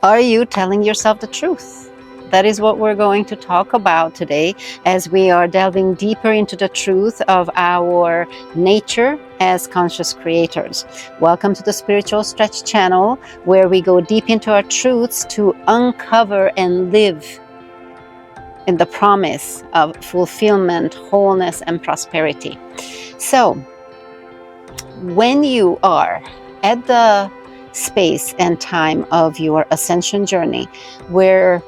Are you telling yourself the truth? That is what we're going to talk about today as we are delving deeper into the truth of our nature as conscious creators. Welcome to the Spiritual Stretch channel, where we go deep into our truths to uncover and live in the promise of fulfillment, wholeness, and prosperity. So, when you are at the space and time of your ascension journey, where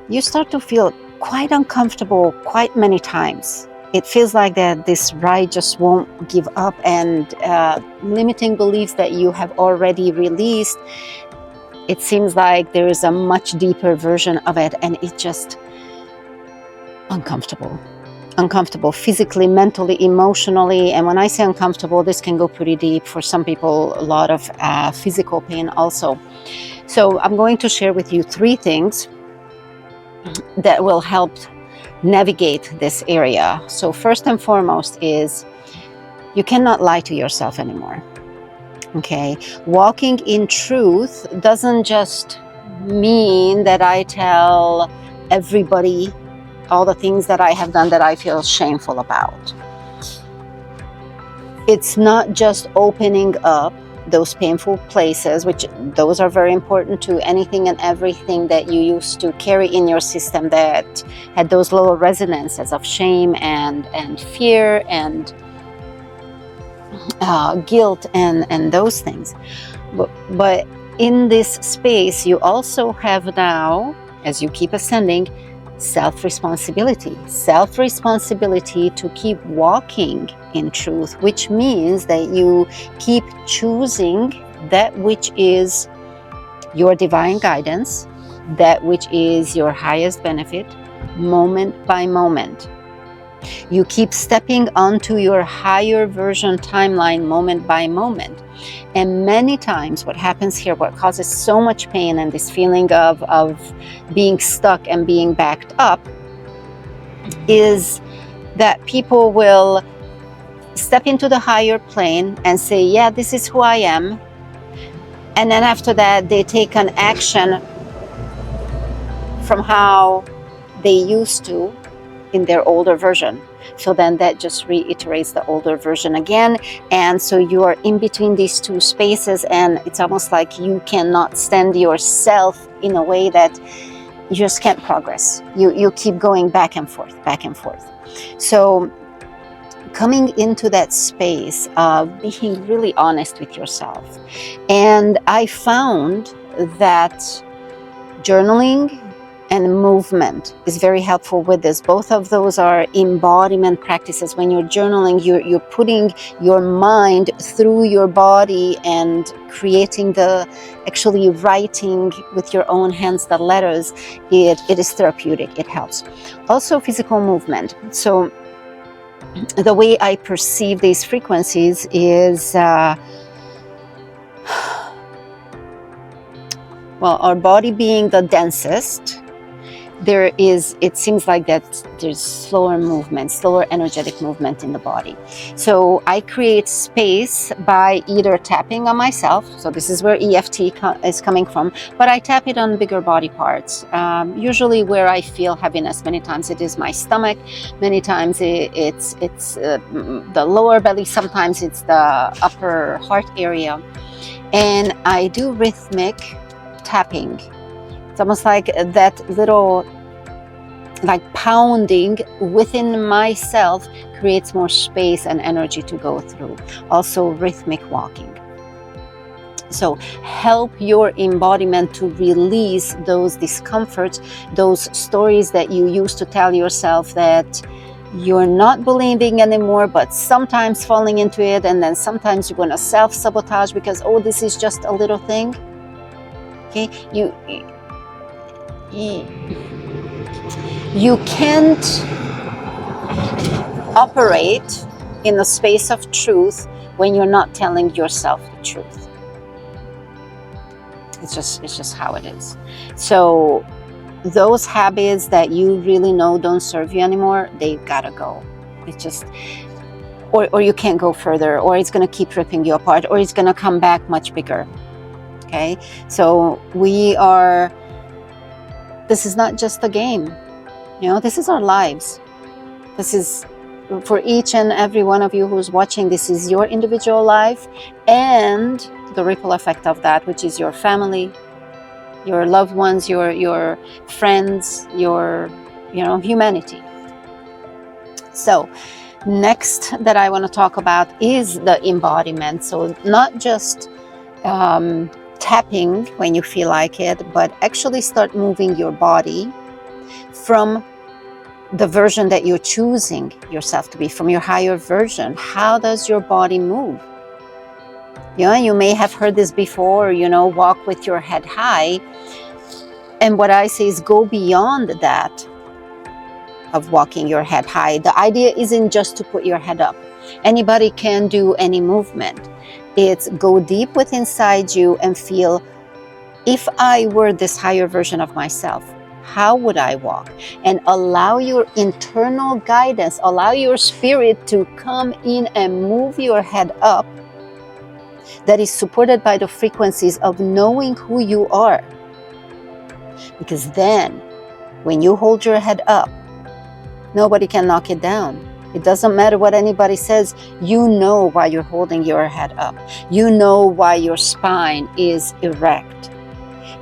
you start to feel quite uncomfortable quite many times, it feels like that this ride just won't give up, and limiting beliefs that you have already released, it seems like there is a much deeper version of it, and it's just uncomfortable physically, mentally, emotionally. And when I say uncomfortable, this can go pretty deep. For some people, a lot of physical pain also. So I'm going to share with you 3 things that will help navigate this area. So first and foremost is you cannot lie to yourself anymore. Okay, walking in truth doesn't just mean that I tell everybody all the things that I have done that I feel shameful about. It's not just opening up those painful places, which those are very important to anything and everything that you used to carry in your system that had those lower resonances of shame and fear and guilt and those things. But in this space, you also have now, as you keep ascending, self-responsibility to keep walking in truth, which means that you keep choosing that which is your divine guidance, that which is your highest benefit, moment by moment. You keep stepping onto your higher version timeline moment by moment. And many times what happens here, what causes so much pain and this feeling of being stuck and being backed up, is that people will step into the higher plane and say, yeah, this is who I am. And then after that, they take an action from how they used to in their older version. So then that just reiterates the older version again. And so you are in between these 2 spaces, and it's almost like you cannot stand yourself in a way that you just can't progress. You keep going back and forth. So coming into that space of being really honest with yourself. And I found that journaling and movement is very helpful with this. Both of those are embodiment practices. When you're journaling, you're putting your mind through your body and creating actually writing with your own hands the letters. It is therapeutic. It helps. Also physical movement. So the way I perceive these frequencies is well, our body being the densest, it seems like that there's slower movement, slower energetic movement in the body. So I create space by either tapping on myself. So this is where EFT is coming from, but I tap it on bigger body parts. Usually where I feel heaviness, many times it is my stomach, many times it's the lower belly, sometimes it's the upper heart area. And I do rhythmic tapping. It's almost like that little pounding within myself creates more space and energy to go through. Also rhythmic walking. So help your embodiment to release those discomforts, those stories that you used to tell yourself that you're not believing anymore, but sometimes falling into it, and then sometimes you're going to self-sabotage because, oh, this is just a little thing. Okay, you can't operate in the space of truth when you're not telling yourself the truth. It's just how it is. So those habits that you really know don't serve you anymore, they've got to go. It's just, or you can't go further, or it's going to keep ripping you apart, or it's going to come back much bigger. Okay, so this is not just a game, this is our lives. This is for each and every one of you who's watching. This is your individual life and the ripple effect of that, which is your family, your loved ones, your friends, your humanity. So next that I want to talk about is the embodiment. So not just tapping when you feel like it, but actually start moving your body from the version that you're choosing yourself to be, from your higher version. How does your body move? You may have heard this before, walk with your head high. And what I say is go beyond that of walking your head high. The idea isn't just to put your head up. Anybody can do any movement. It's go deep within inside you and feel, if I were this higher version of myself, how would I walk? And allow your internal guidance, allow your spirit to come in and move your head up, that is supported by the frequencies of knowing who you are. Because then, when you hold your head up, nobody can knock it down. It doesn't matter what anybody says. You know why you're holding your head up. You know why your spine is erect.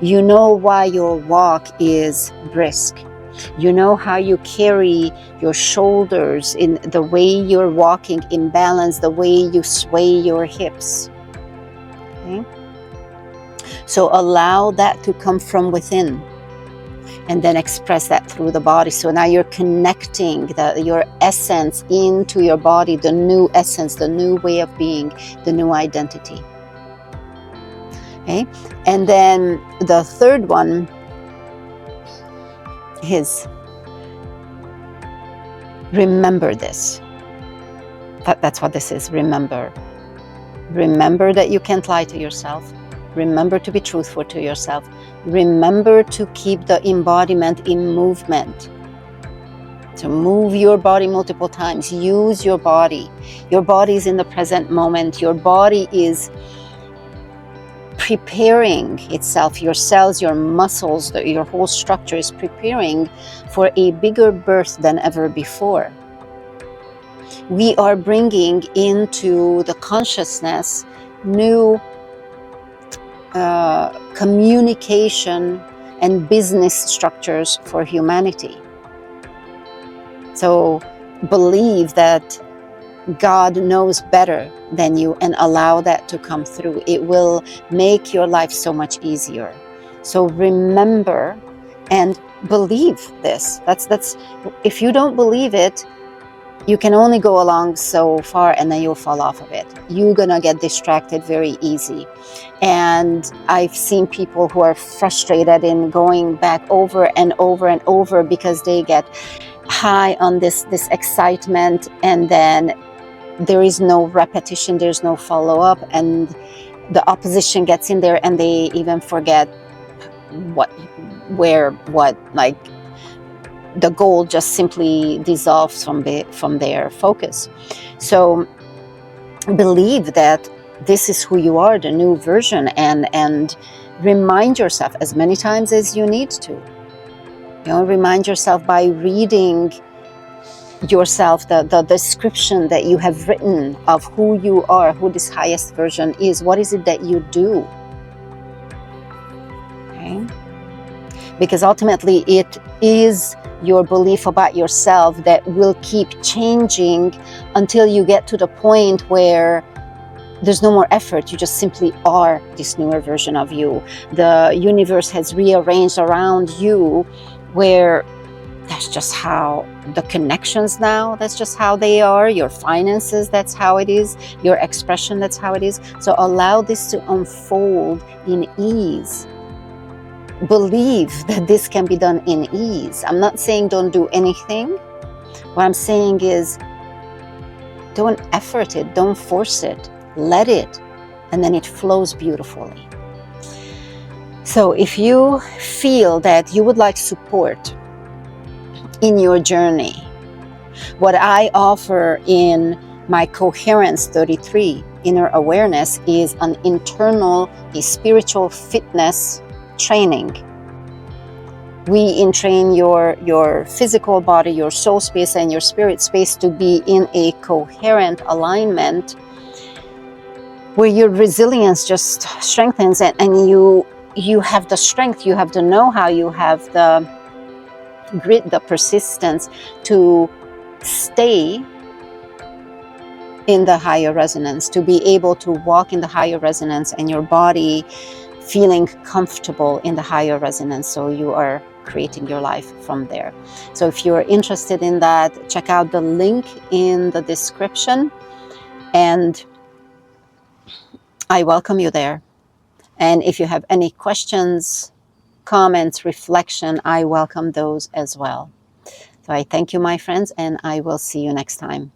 You know why your walk is brisk. You know how you carry your shoulders in the way you're walking in balance, the way you sway your hips. Okay? So allow that to come from within and then express that through the body. So now you're connecting your essence into your body, the new essence, the new way of being, the new identity. Okay? And then the third one is remember this. That's what this is. Remember. Remember that you can't lie to yourself. Remember to be truthful to yourself. Remember to keep the embodiment in movement. To move your body multiple times. Use your body. Your body is in the present moment. Your body is preparing itself, your cells, your muscles, your whole structure is preparing for a bigger birth than ever before. We are bringing into the consciousness new communication and business structures for humanity. So believe that God knows better than you and allow that to come through. It will make your life so much easier. So remember and believe this. That's if you don't believe it, you can only go along so far and then you'll fall off of it. You're gonna get distracted very easy. And I've seen people who are frustrated in going back over and over and over because they get high on this excitement, and then there is no repetition, there's no follow-up, and the opposition gets in there and they even forget like the goal just simply dissolves from their focus. So believe that this is who you are, the new version, and remind yourself as many times as you need to. Remind yourself by reading yourself the description that you have written of who you are, who this highest version is. What is it that you do? Okay? Because ultimately it is your belief about yourself that will keep changing until you get to the point where there's no more effort. You just simply are this newer version of you. The universe has rearranged around you where that's just how the connections now, that's just how they are. Your finances, that's how it is. Your expression, that's how it is. So allow this to unfold in ease. Believe that this can be done in ease. I'm not saying don't do anything. What I'm saying is don't effort it, don't force it. Let it, and then it flows beautifully. So if you feel that you would like support in your journey, what I offer in my Coherence 33 inner awareness is an internal, a spiritual fitness training. We entrain your physical body, your soul space, and your spirit space to be in a coherent alignment where your resilience just strengthens, and you have the strength, you have the know-how, you have the grit, the persistence to stay in the higher resonance, to be able to walk in the higher resonance, and your body feeling comfortable in the higher resonance. So you are creating your life from there. So if you're interested in that, check out the link in the description, and I welcome you there. And if you have any questions, comments, reflection, I welcome those as well. So I thank you, my friends, and I will see you next time.